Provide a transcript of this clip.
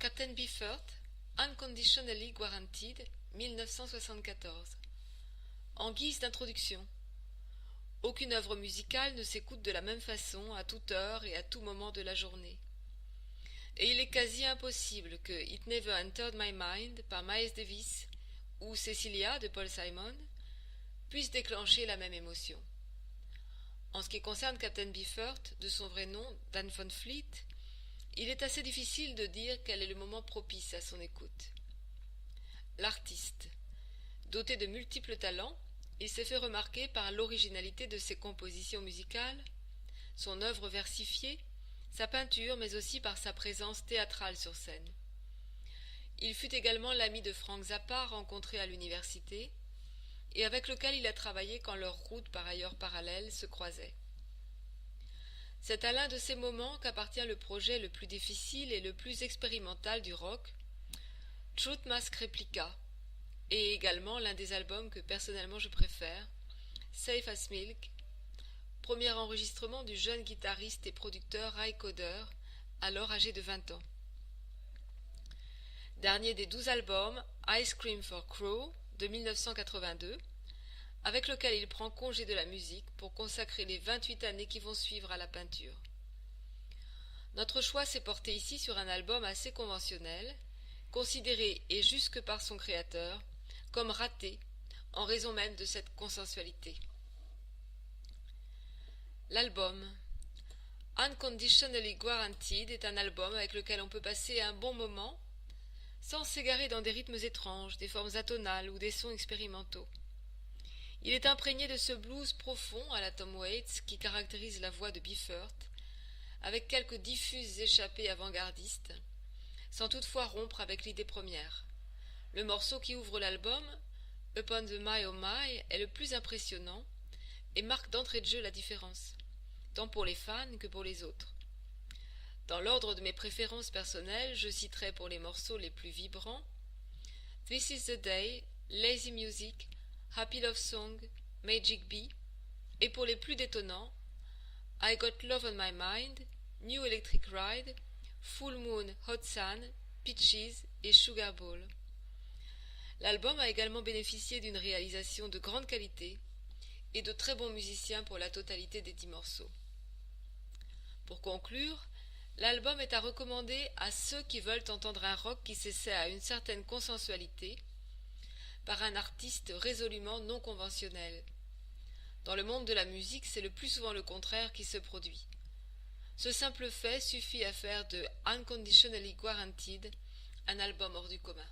Captain Beefheart, Unconditionally Guaranteed, 1974. En guise d'introduction, aucune œuvre musicale ne s'écoute de la même façon à toute heure et à tout moment de la journée. Et il est quasi impossible que It Never Entered My Mind par Miles Davis ou Cecilia de Paul Simon puisse déclencher la même émotion. En ce qui concerne Captain Beefheart, de son vrai nom, Dan Von Fleet, il est assez difficile de dire quel est le moment propice à son écoute. L'artiste, doté de multiples talents, il s'est fait remarquer par l'originalité de ses compositions musicales, son œuvre versifiée, sa peinture, mais aussi par sa présence théâtrale sur scène. Il fut également l'ami de Frank Zappa rencontré à l'université, et avec lequel il a travaillé quand leurs routes, par ailleurs parallèles, se croisaient. C'est à l'un de ces moments qu'appartient le projet le plus difficile et le plus expérimental du rock, Truth Mask Replica, et également l'un des albums que personnellement je préfère, Safe as Milk, premier enregistrement du jeune guitariste et producteur Ry Cooder, alors âgé de 20 ans. Dernier des 12 albums, Ice Cream for Crow, de 1982, avec lequel il prend congé de la musique pour consacrer les 28 années qui vont suivre à la peinture. Notre choix s'est porté ici sur un album assez conventionnel, considéré, et jusque par son créateur, comme raté, en raison même de cette consensualité. L'album Unconditionally Guaranteed est un album avec lequel on peut passer un bon moment sans s'égarer dans des rythmes étranges, des formes atonales ou des sons expérimentaux. Il est imprégné de ce blues profond à la Tom Waits qui caractérise la voix de Beefheart, avec quelques diffuses échappées avant-gardistes, sans toutefois rompre avec l'idée première. Le morceau qui ouvre l'album, Upon the My Oh My, est le plus impressionnant et marque d'entrée de jeu la différence, tant pour les fans que pour les autres. Dans l'ordre de mes préférences personnelles, je citerai pour les morceaux les plus vibrants This is the Day, Lazy Music, Happy Love Song, Magic Bee, et pour les plus détonnants, I Got Love on My Mind, New Electric Ride, Full Moon, Hot Sun, Peaches et Sugar Bowl. L'album a également bénéficié d'une réalisation de grande qualité et de très bons musiciens pour la totalité des 10 morceaux. Pour conclure, l'album est à recommander à ceux qui veulent entendre un rock qui s'essaie à une certaine consensualité, par un artiste résolument non conventionnel. Dans le monde de la musique, c'est le plus souvent le contraire qui se produit. Ce simple fait suffit à faire de Unconditionally Guaranteed un album hors du commun.